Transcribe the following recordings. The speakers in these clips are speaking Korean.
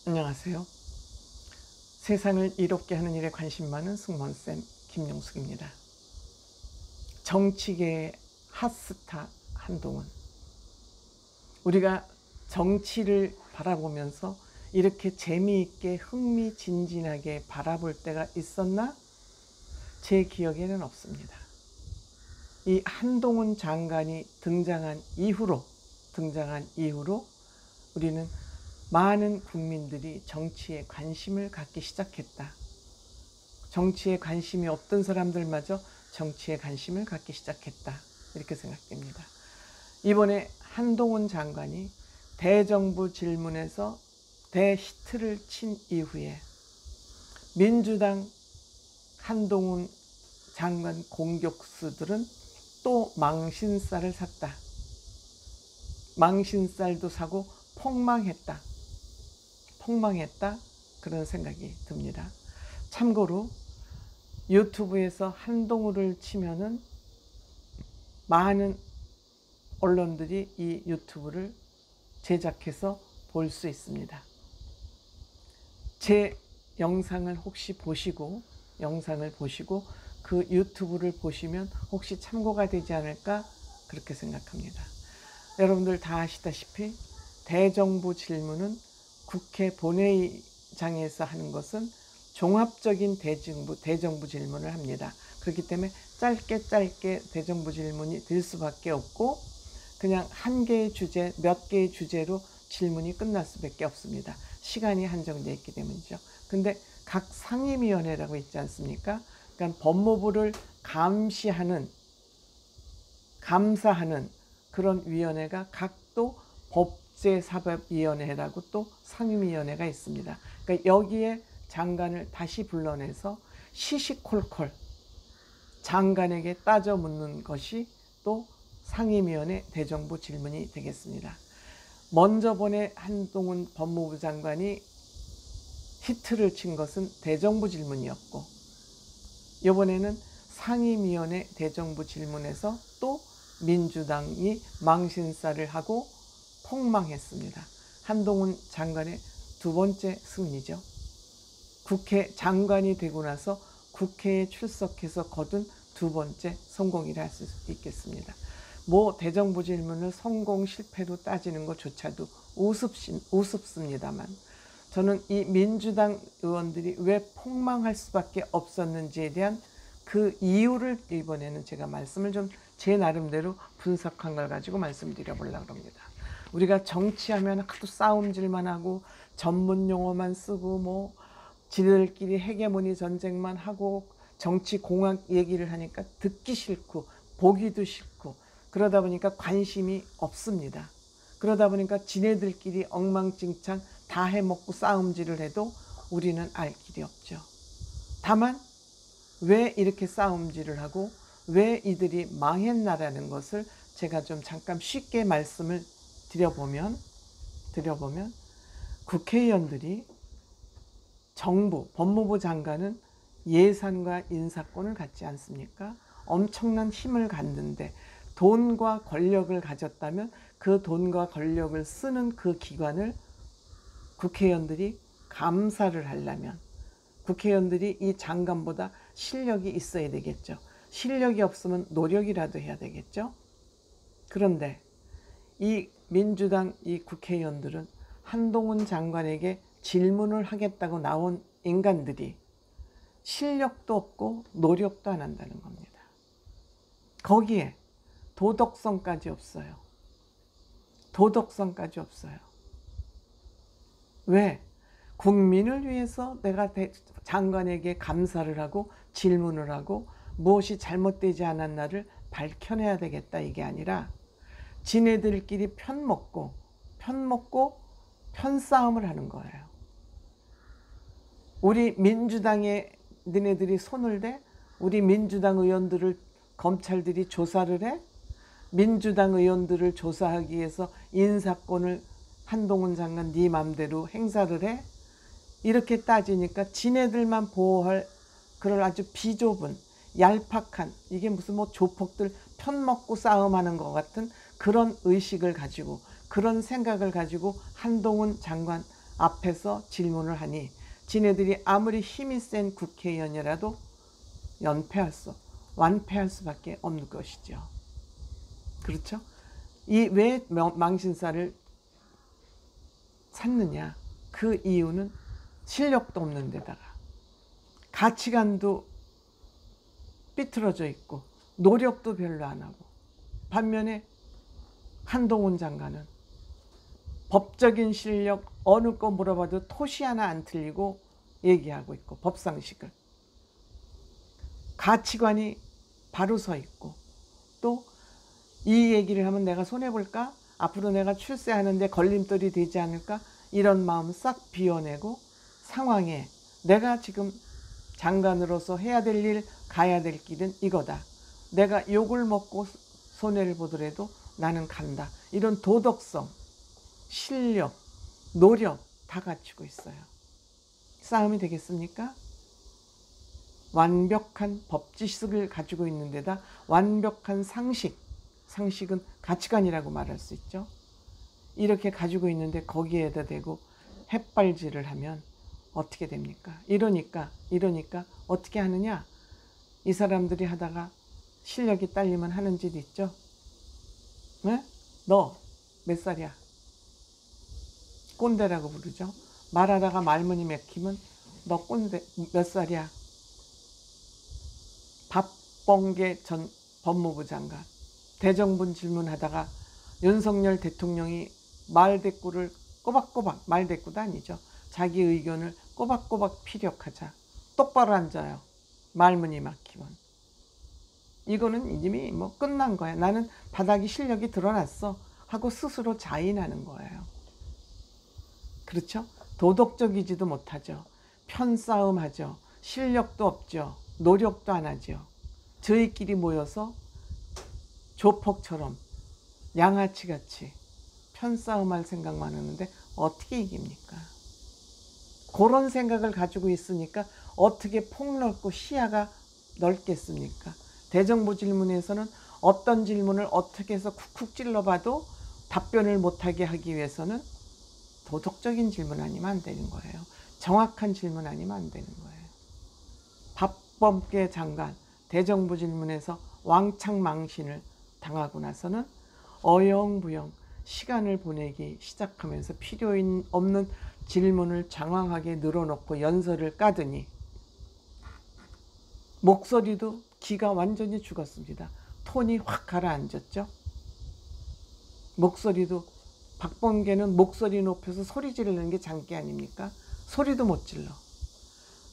안녕하세요. 세상을 이롭게 하는 일에 관심 많은 승무원쌤 김용숙입니다. 정치계의 핫스타 한동훈. 우리가 정치를 바라보면서 이렇게 재미있게 흥미진진하게 바라볼 때가 있었나? 제 기억에는 없습니다. 이 한동훈 장관이 등장한 이후로 우리는 많은 국민들이 정치에 관심을 갖기 시작했다. 정치에 관심이 없던 사람들마저 정치에 관심을 갖기 시작했다. 이렇게 생각됩니다. 이번에 한동훈 장관이 대정부 질문에서 대히트를 친 이후에 민주당 한동훈 장관 공격수들은 또 망신살을 샀다. 망신살도 사고 폭망했다. 그런 생각이 듭니다. 참고로 유튜브에서 한동훈을 치면은 많은 언론들이 이 유튜브를 제작해서 볼 수 있습니다. 제 영상을 보시고 그 유튜브를 보시면 혹시 참고가 되지 않을까 그렇게 생각합니다. 여러분들 다 아시다시피 대정부 질문은 국회 본회의장에서 하는 것은 종합적인 대정부 질문을 합니다. 그렇기 때문에 짧게 대정부 질문이 될 수밖에 없고 그냥 한 개의 주제, 몇 개의 주제로 질문이 끝날 수밖에 없습니다. 시간이 한정되어 있기 때문이죠. 근데 각 상임위원회라고 있지 않습니까? 그러니까 법무부를 감사하는 그런 위원회가 각 또 법제사법위원회라고 또 상임위원회가 있습니다. 그러니까 여기에 장관을 다시 불러내서 시시콜콜 장관에게 따져 묻는 것이 또 상임위원회 대정부 질문이 되겠습니다. 먼저 번에 한동훈 법무부 장관이 히트를 친 것은 대정부 질문이었고 이번에는 상임위원회 대정부 질문에서 또 민주당이 망신살을 하고 폭망했습니다. 한동훈 장관의 두 번째 승리죠. 국회 장관이 되고 나서 국회에 출석해서 거둔 두 번째 성공이라 할 수 있겠습니다. 뭐 대정부 질문을 성공 실패로 따지는 것조차도 우습습니다만 저는 이 민주당 의원들이 왜 폭망할 수밖에 없었는지에 대한 그 이유를 이번에는 제가 말씀을 좀 제 나름대로 분석한 걸 가지고 말씀드려 보려고 합니다. 우리가 정치하면 하도 싸움질만 하고 전문 용어만 쓰고 뭐 지들끼리 헤게모니 전쟁만 하고 정치 공학 얘기를 하니까 듣기 싫고 보기도 싫고 그러다 보니까 관심이 없습니다. 그러다 보니까 지네들끼리 엉망진창 다 해먹고 싸움질을 해도 우리는 알 길이 없죠. 다만 왜 이렇게 싸움질을 하고 왜 이들이 망했나라는 것을 제가 좀 잠깐 쉽게 말씀을 드려보면 국회의원들이 정부, 법무부 장관은 예산과 인사권을 갖지 않습니까? 엄청난 힘을 갖는데 돈과 권력을 가졌다면 그 돈과 권력을 쓰는 그 기관을 국회의원들이 감사를 하려면 국회의원들이 이 장관보다 실력이 있어야 되겠죠. 실력이 없으면 노력이라도 해야 되겠죠. 그런데 이 민주당 이 국회의원들은 한동훈 장관에게 질문을 하겠다고 나온 인간들이 실력도 없고 노력도 안 한다는 겁니다. 거기에 도덕성까지 없어요. 왜? 국민을 위해서 내가 장관에게 감사를 하고 질문을 하고 무엇이 잘못되지 않았나를 밝혀내야 되겠다 이게 아니라 지네들끼리 편먹고 편싸움을 하는 거예요. 우리 민주당에 너네들이 손을 대? 우리 민주당 의원들을 검찰들이 조사를 해? 민주당 의원들을 조사하기 위해서 인사권을 한동훈 장관 네 맘대로 행사를 해? 이렇게 따지니까 지네들만 보호할 그런 아주 비좁은 얄팍한 이게 무슨 뭐 조폭들 편먹고 싸움하는 것 같은 그런 의식을 가지고 그런 생각을 가지고 한동훈 장관 앞에서 질문을 하니 지네들이 아무리 힘이 센 국회의원이라도 완패할 수밖에 없는 것이죠. 그렇죠? 이 왜 망신살을 찾느냐? 그 이유는 실력도 없는 데다가 가치관도 삐뚤어져 있고 노력도 별로 안 하고, 반면에 한동훈 장관은 법적인 실력 어느 거 물어봐도 토시 하나 안 틀리고 얘기하고 있고, 법상식을 가치관이 바로 서 있고, 또 이 얘기를 하면 내가 손해볼까? 앞으로 내가 출세하는데 걸림돌이 되지 않을까? 이런 마음 싹 비워내고, 상황에 내가 지금 장관으로서 해야 될 일, 가야 될 길은 이거다. 내가 욕을 먹고 손해를 보더라도 나는 간다. 이런 도덕성, 실력, 노력 다 갖추고 있어요. 싸움이 되겠습니까? 완벽한 법지식을 가지고 있는 데다 완벽한 상식은 가치관이라고 말할 수 있죠. 이렇게 가지고 있는데 거기에다 대고 햇발질을 하면 어떻게 됩니까? 이러니까 어떻게 하느냐? 이 사람들이 하다가 실력이 딸리면 하는 짓 있죠. 네? 너 몇 살이야? 꼰대라고 부르죠. 말하다가 말문이 막히면 너 꼰대 몇 살이야? 박범계 전 법무부 장관 대정부 질문하다가 윤석열 대통령이 말대꾸를 꼬박꼬박, 말대꾸도 아니죠, 자기 의견을 꼬박꼬박 피력하자 똑바로 앉아요. 말문이 막히면 이거는 이미 뭐 끝난 거야. 나는 바닥이 실력이 드러났어 하고 스스로 자인하는 거예요. 그렇죠? 도덕적이지도 못하죠. 편싸움하죠. 실력도 없죠. 노력도 안 하죠. 저희끼리 모여서 조폭처럼 양아치같이 편싸움할 생각만 하는데 어떻게 이깁니까? 그런 생각을 가지고 있으니까 어떻게 폭넓고 시야가 넓겠습니까? 대정부 질문에서는 어떤 질문을 어떻게 해서 쿡쿡 찔러봐도 답변을 못하게 하기 위해서는 도덕적인 질문 아니면 안 되는 거예요. 정확한 질문 아니면 안 되는 거예요. 박범계 장관 대정부 질문에서 왕창 망신을 당하고 나서는 어영부영 시간을 보내기 시작하면서 필요 없는 질문을 장황하게 늘어놓고 연설을 까더니 목소리도 기가 완전히 죽었습니다. 톤이 확 가라앉았죠. 목소리도, 박범계는 목소리 높여서 소리 지르는 게 장기 아닙니까? 소리도 못 질러.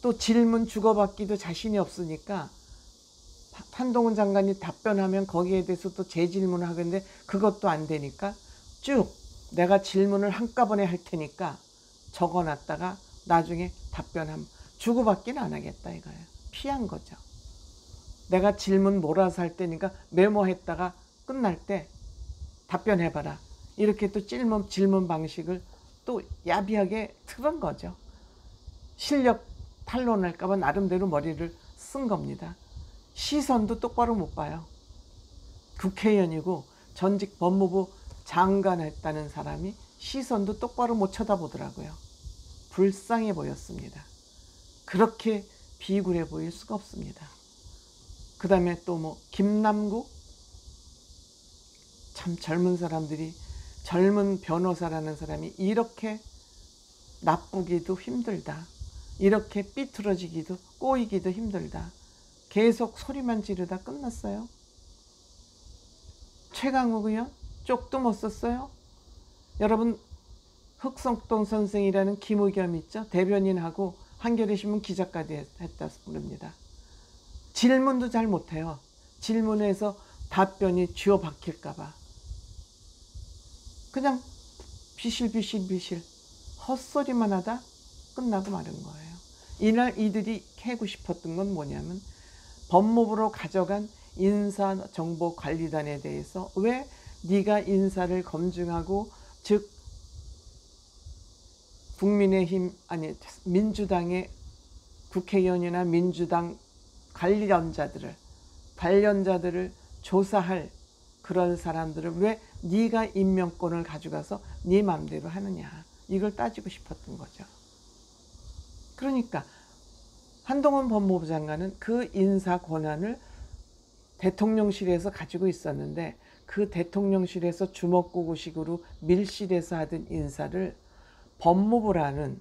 또 질문 주고받기도 자신이 없으니까 한동훈 장관이 답변하면 거기에 대해서 또 재질문을 하는데 그것도 안 되니까 쭉 내가 질문을 한꺼번에 할 테니까 적어놨다가 나중에 답변하면 주고받기는 안 하겠다 이거예요. 피한 거죠. 내가 질문 몰아서 할 테니까 메모했다가 끝날 때 답변해봐라. 이렇게 또 질문 방식을 또 야비하게 틀은 거죠. 실력 탄로날까 봐 나름대로 머리를 쓴 겁니다. 시선도 똑바로 못 봐요. 국회의원이고 전직 법무부 장관 했다는 사람이 시선도 똑바로 못 쳐다보더라고요. 불쌍해 보였습니다. 그렇게 비굴해 보일 수가 없습니다. 그 다음에 또 뭐 김남국, 참 젊은 사람들이, 젊은 변호사라는 사람이 이렇게 나쁘기도 힘들다, 이렇게 삐뚤어지기도 꼬이기도 힘들다, 계속 소리만 지르다 끝났어요. 최강욱 의원 쪽도 못 썼어요. 여러분 흑석동 선생이라는 김의겸 있죠? 대변인하고 한겨레신문 기자까지 했다 그럽니다. 질문도 잘 못해요. 질문에서 답변이 쥐어 박힐까 봐 그냥 비실비실 헛소리만 하다 끝나고 마는 거예요. 이날 이들이 캐고 싶었던 건 뭐냐면 법무부로 가져간 인사정보관리단에 대해서 왜 네가 인사를 검증하고, 즉 국민의힘 아니 민주당의 국회의원이나 민주당 관련자들을 조사할 그런 사람들을 왜 네가 임명권을 가져가서 네 맘대로 하느냐, 이걸 따지고 싶었던 거죠. 그러니까 한동훈 법무부 장관은 그 인사 권한을 대통령실에서 가지고 있었는데 그 대통령실에서 주먹구구식으로 밀실에서 하던 인사를 법무부라는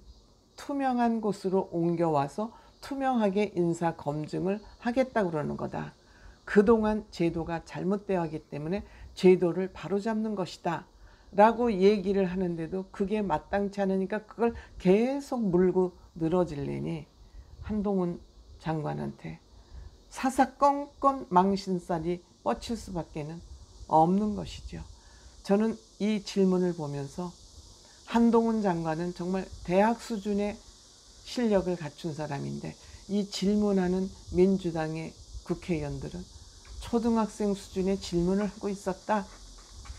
투명한 곳으로 옮겨와서 투명하게 인사 검증을 하겠다고 그러는 거다. 그동안 제도가 잘못되어 하기 때문에 제도를 바로잡는 것이다 라고 얘기를 하는데도 그게 마땅치 않으니까 그걸 계속 물고 늘어질래니 한동훈 장관한테 사사건건 망신살이 뻗칠 수밖에 없는 것이죠. 저는 이 질문을 보면서 한동훈 장관은 정말 대학 수준의 실력을 갖춘 사람인데 이 질문하는 민주당의 국회의원들은 초등학생 수준의 질문을 하고 있었다.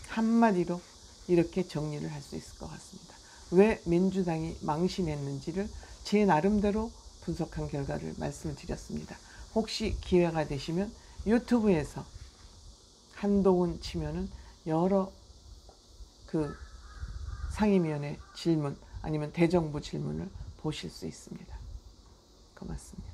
한마디로 이렇게 정리를 할 수 있을 것 같습니다. 왜 민주당이 망신했는지를 제 나름대로 분석한 결과를 말씀을 드렸습니다. 혹시 기회가 되시면 유튜브에서 한동훈 치면은 여러 그 상임위원회 질문 아니면 대정부 질문을 보실 수 있습니다. 고맙습니다.